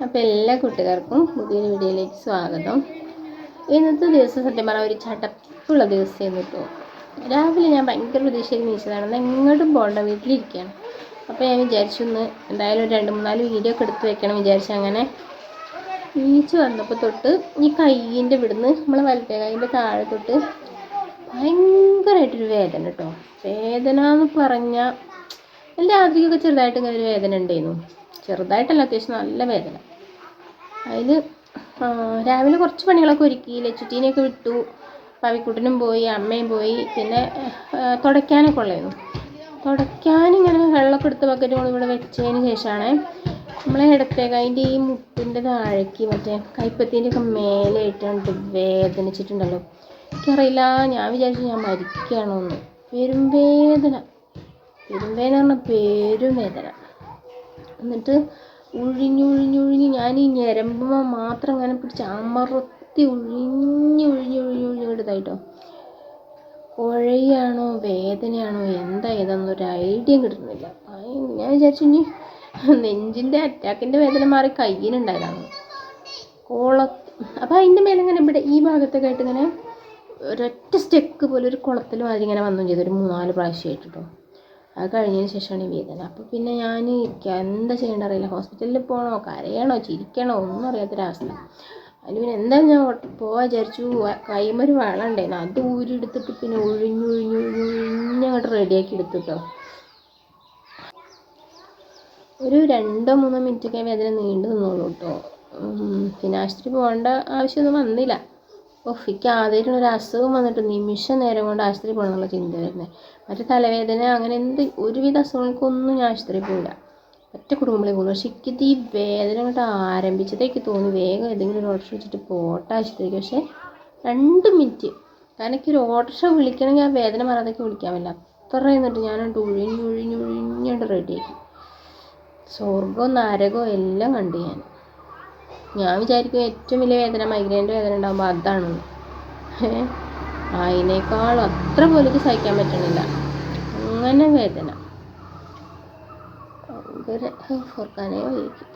അപ്പോൾ എല്ലാ കൂട്ടുകാർക്കും പുതിയൊരു വീഡിയോയിലേക്ക് സ്വാഗതം. ഇന്നത്തെ ദിവസം സത്യം പറഞ്ഞാൽ ഒരു ചടപ്പുള്ള ദിവസമായിരുന്നു കേട്ടോ. രാവിലെ ഞാൻ ഭയങ്കര പ്രതീക്ഷയിൽ നീച്ചതാണ്, എങ്ങോട്ടും പോകണ്ട, വീട്ടിലിരിക്കുകയാണ്. അപ്പോൾ ഞാൻ വിചാരിച്ചു ഒന്ന് എന്തായാലും ഒരു 2-3 വീഡിയോ ഒക്കെ എടുത്ത് വെക്കണം വിചാരിച്ചു. അങ്ങനെ നീച്ച് വന്നപ്പോൾ തൊട്ട് ഈ കയ്യിൻ്റെ ഇവിടുന്ന് നമ്മളെ വലത്തെ കൈയിൻ്റെ താഴെ തൊട്ട് ഭയങ്കരമായിട്ടൊരു വേദന കേട്ടോ. വേദന എന്ന് പറഞ്ഞാൽ എൻ്റെ രാത്രിക്കൊക്കെ ചെറുതായിട്ട് ഇങ്ങനെ ഒരു വേദന ഉണ്ടായിരുന്നു. ചെറുതായിട്ടല്ല, അത്യാവശ്യം നല്ല വേദന. അതിൽ രാവിലെ കുറച്ച് പണികളൊക്കെ ഒരുക്കി, ലച്ചുട്ടീനെയൊക്കെ വിട്ടു, പവിക്കുട്ടനും പോയി, അമ്മയും പോയി. പിന്നെ തുടയ്ക്കാനൊക്കെ ഉള്ളായിരുന്നു. തുടയ്ക്കാനിങ്ങനെ വെള്ളമൊക്കെ എടുത്ത് ബക്കറ്റ് കൊണ്ട് ഇവിടെ വെച്ചതിന് ശേഷമാണ് നമ്മളെ ഇടത്തേക്ക് അതിൻ്റെ ഈ മുട്ടിൻ്റെ താഴേക്ക് മറ്റേ കൈപ്പത്തിൻ്റെ ഒക്കെ മേലെയായിട്ടുണ്ട് വേദനിച്ചിട്ടുണ്ടല്ലോ. എനിക്കറിയില്ല, ഞാൻ വിചാരിച്ചു ഞാൻ മരിക്കുകയാണോ എന്ന്. പെരുംവേദന പറഞ്ഞാൽ പേരും വേദന. എന്നിട്ട് ഉഴിഞ്ഞുഴിഞ്ഞുഴിഞ്ഞ് ഞാൻ ഈ ഞരമ്പുമ്പോൾ മാത്രം ഇങ്ങനെ പിടിച്ച് അമർത്തി ഉഴിഞ്ഞെടുത്തായിട്ടോ. കുഴയാണോ വേദനയാണോ എന്താ ഏതാണെന്നൊരു ഐഡിയ കിട്ടുന്നില്ല. ഞാൻ വിചാരിച്ചു ഇനി നെഞ്ചിൻ്റെ അറ്റാക്കിൻ്റെ വേദന മാറി കയ്യിനുണ്ടായതാണ്. അപ്പോൾ അതിൻ്റെ മേലെ ഇങ്ങനെ ഇവിടെ ഈ ഭാഗത്തൊക്കെ ആയിട്ട് ഇങ്ങനെ ഒരൊറ്റ സ്റ്റെക്ക് പോലെ ഒരു കുളത്തിൽ മാതിരി ഇങ്ങനെ വന്നു ചെയ്തു, ഒരു 3-4 പ്രാവശ്യമായിട്ട് കേട്ടോ. അത് കഴിഞ്ഞതിന് ശേഷമാണ് ഈ വേദന. അപ്പോൾ പിന്നെ ഞാൻ എന്താ ചെയ്യേണ്ട അറിയില്ല. ഹോസ്പിറ്റലിൽ പോകണോ, കരയണോ, ചിരിക്കണോ ഒന്നും അറിയാത്തൊരവസ്ഥ. അതിന് പിന്നെ എന്തായാലും ഞാൻ പോകാൻ വിചാരിച്ചു. കൈമൊരു വെള്ളം ഉണ്ടായിരുന്നു, അത് ഊരിയെടുത്തിട്ട് പിന്നെ ഉഴിഞ്ഞങ്ങോട്ട് റെഡിയാക്കി എടുത്തിട്ടോ. ഒരു 2-3 മിനിറ്റൊക്കെ വേദന നീണ്ടു നിന്നോളൂ കേട്ടോ. പിന്നെ ആശുപത്രി പോകേണ്ട ആവശ്യമൊന്നും വന്നില്ല. എനിക്ക് ആദ്യമായിട്ടാണ് ഒരു അസുഖം വന്നിട്ട് നിമിഷ നേരം കൊണ്ട് ആശുപത്രി പോകണം എന്നുള്ള ചിന്ത വരുന്നത്. മറ്റേ തലവേദന അങ്ങനെ ഒരുവിധ അസുഖങ്ങൾക്കൊന്നും ഞാൻ ആശുപത്രി പോയില്ല, ഒറ്റ കുടുംബങ്ങളെ പോകുന്നു. പക്ഷെ എനിക്കിത് ഈ വേദന അങ്ങോട്ട് ആരംഭിച്ചതേക്ക് തോന്നി വേഗം ഏതെങ്കിലും ഒരു ഓട്ടോറിക്ഷ വെച്ചിട്ട് പോട്ടെ ആശുപത്രിക്ക്. പക്ഷേ 2 മിനിറ്റ്, കാരണം എനിക്കൊരു ഓട്ടോറിക്ഷ വിളിക്കണമെങ്കിൽ ആ വേദന മാറാതൊക്കെ വിളിക്കാൻ പറ്റില്ല. അത്ര എന്നിട്ട് ഞാനോട്ട് ഉഴിഞ്ഞുകൊണ്ട് റെഡിയാക്കി. സ്വർഗവും നരകവും എല്ലാം കണ്ടു ഞാൻ വിചാരിക്കും ഏറ്റവും വലിയ വേദന മൈഗ്രൈൻ്റെ വേദന ഉണ്ടാകുമ്പോൾ അതാണെന്ന്. അതിനേക്കാളും അത്ര പോലും സഹിക്കാൻ പറ്റണില്ല, അങ്ങനെ വേദന ഭയങ്കര. ഓർക്കാനേ വയ്ക്കും.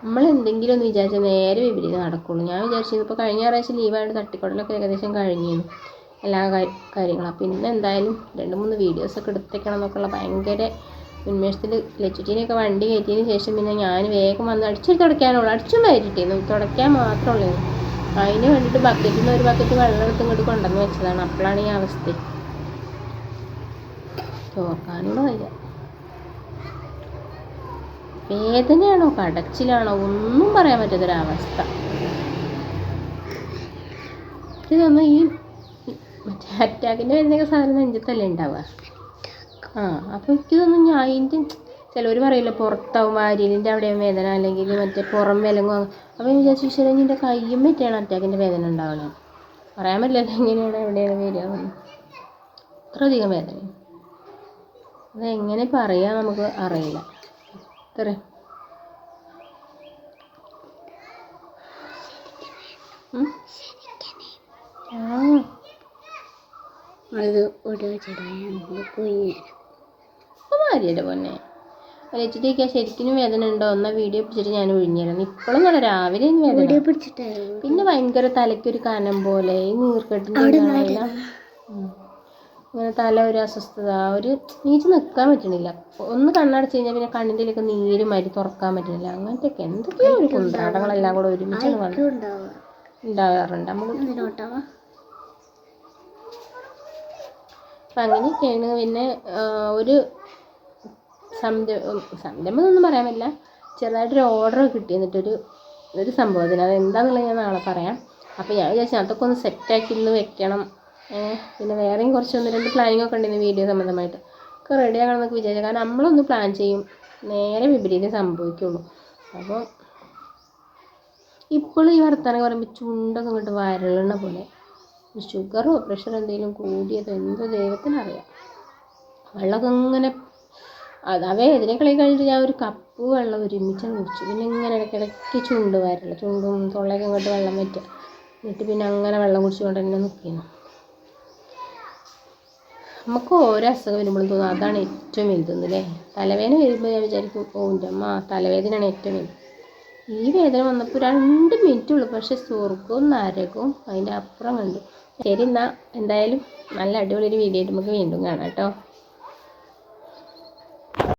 നമ്മളെന്തെങ്കിലും ഒന്ന് വിചാരിച്ചാൽ നേരെ വിപരീതം നടക്കുള്ളൂ. ഞാൻ വിചാരിച്ചത് ഇപ്പോൾ കഴിഞ്ഞ ഞായറാഴ്ച ലീവായിട്ട് തട്ടിക്കൊടലൊക്കെ ഏകദേശം കഴിഞ്ഞിരുന്നു എല്ലാ കാര്യങ്ങളും. അപ്പോൾ ഇന്ന് എന്തായാലും 2-3 വീഡിയോസൊക്കെ എടുത്തേക്കണം എന്നൊക്കെയുള്ള ഭയങ്കര ഉന്മേഷത്തിൽ ലച്ചുട്ടീനെയൊക്കെ വണ്ടി കയറ്റിയതിന് ശേഷം പിന്നെ ഞാൻ വേഗം വന്ന് തുടയ്ക്കാനുള്ളൂ. അടിച്ചും കയറ്റിയിരുന്നു, തുടയ്ക്കാൻ മാത്രമേ ഉള്ളൂ. അതിന് വേണ്ടിയിട്ട് ബക്കറ്റിൽ നിന്ന് ഒരു ബക്കറ്റ് വെള്ളം എടുത്ത് ഇങ്ങോട്ട് കൊണ്ടുവന്ന് വെച്ചതാണ്. അപ്പോഴാണ് ഈ അവസ്ഥ. തോക്കാനുള്ള വയ്യ. വേദനയാണോ കടച്ചിലാണോ ഒന്നും പറയാൻ പറ്റാത്തൊരവസ്ഥ. ഇതൊന്നും ഈ മറ്റേ അറ്റാക്കിൻ്റെ വേദനയൊക്കെ സാധനം നെഞ്ചത്തല്ലേ ഉണ്ടാവുക. അപ്പോൾ എനിക്ക് തോന്നുന്നു ഞാൻ അതിൻ്റെ ചിലവർ പറയില്ല പുറത്താവും വാരിയലിൻ്റെ അവിടെയും വേദന, അല്ലെങ്കിൽ മറ്റേ പുറം വിലങ്ങും. അപ്പോൾ ഞാൻ വിചാരിച്ചു ശരി എൻ്റെ കയ്യും പറ്റിയാണ് അറ്റാക്കിൻ്റെ വേദന ഉണ്ടാവുന്നത്. പറയാൻ പറ്റില്ല എങ്ങനെയാണ് എവിടെയാണ് വരിക. അത്രയധികം വേദന, അതെങ്ങനെ പറയാൻ നമുക്ക് അറിയില്ല. അത്ര മാരിയല്ലേ പൊന്നെ ലച്ചിട്ടേക്ക് ശരിക്കും വേദന ഉണ്ടോ എന്നാൽ വീഡിയോ പിടിച്ചിട്ട് ഞാൻ ഒഴിഞ്ഞിരുന്നു. ഇപ്പോഴും നല്ല രാവിലെ വേദന, പിന്നെ ഭയങ്കര തലയ്ക്കൊരു കനം പോലെ, ഈ നീർക്കെട്ടിൻ്റെ ഇങ്ങനെ തല ഒരു അസ്വസ്ഥത, ഒരു നീച്ച് നിൽക്കാൻ പറ്റണില്ല. ഒന്ന് കണ്ണടച്ച് കഴിഞ്ഞാൽ പിന്നെ കണ്ണിൻ്റെ ഇതിലൊക്കെ നീര് മാതിരി തുറക്കാൻ പറ്റുന്നില്ല. അങ്ങനത്തെയൊക്കെ എന്തൊക്കെയോ ഒരു കുന്ത്രാടങ്ങളെല്ലാം കൂടെ ഒരുമിച്ച് ഉണ്ടാകാറുണ്ട് നമുക്ക്. അപ്പം അങ്ങനെയൊക്കെയാണ്. പിന്നെ ഒരു സംരംഭം ഒന്നും പറയാൻ പറ്റില്ല, ചെറുതായിട്ടൊരു ഓർഡർ കിട്ടി. എന്നിട്ടൊരു സംഭവത്തിന് അത് എന്താണെന്നുള്ളത് ഞാൻ നാളെ പറയാം. അപ്പോൾ ഞാൻ വിചാരിച്ചു അതൊക്കെ ഒന്ന് സെറ്റാക്കി ഇന്ന് വെക്കണം. പിന്നെ വേറെയും കുറച്ച് 1-2 പ്ലാനിങ്ങൊക്കെ ഉണ്ടെന്ന് വീഡിയോ സംബന്ധമായിട്ട് ഒക്കെ റെഡി ആകണമെന്നൊക്കെ വിചാരിച്ചു. കാരണം നമ്മളൊന്ന് പ്ലാൻ ചെയ്യും, നേരെ വിപരീതം സംഭവിക്കുള്ളൂ. അപ്പോൾ ഇപ്പോഴും ഈ വർത്താനം പറയുമ്പോൾ ചുണ്ടൊക്കെ ഇങ്ങോട്ട് വരളണ പോലെ. ഷുഗറോ പ്രഷറോ എന്തെങ്കിലും കൂടിയത് എന്തോ ദൈവത്തിനറിയാം. വെള്ളമൊക്കെ ഇങ്ങനെ അതവേ ഇതിനേക്കളി കഴിഞ്ഞിട്ട് ഞാൻ ഒരു കപ്പ് വെള്ളം ഒരുമിച്ച് കുടിച്ചു. പിന്നെ ഇങ്ങനെ ഇടയ്ക്കിടയ്ക്ക് ചുണ്ട് വരല, ചുണ്ടും തൊള്ളയൊക്കെ ഇങ്ങോട്ട് വെള്ളം വറ്റുക. എന്നിട്ട് പിന്നെ അങ്ങനെ വെള്ളം കുടിച്ചുകൊണ്ട് തന്നെ നിൽക്കുന്നു. നമുക്ക് ഓരോ അസുഖം വരുമ്പോഴും തോന്നും അതാണ് ഏറ്റവും വലുതെന്നല്ലേ. തലവേദന വരുമ്പോൾ ഞാൻ വിചാരിക്കും ഓ എൻ്റെ അമ്മ തലവേദനയാണ് ഏറ്റവും വലുത്. ഈ വേദന വന്നപ്പോൾ 2 മിനിറ്റുള്ളൂ, പക്ഷെ സ്വർഗവും നരകവും അതിൻ്റെ അപ്പുറം കണ്ടു. ശരി, എന്നാൽ എന്തായാലും നല്ല അടിപൊളി ഒരു വീഡിയോ ആയിട്ട് നമുക്ക് വീണ്ടും കാണാം കേട്ടോ.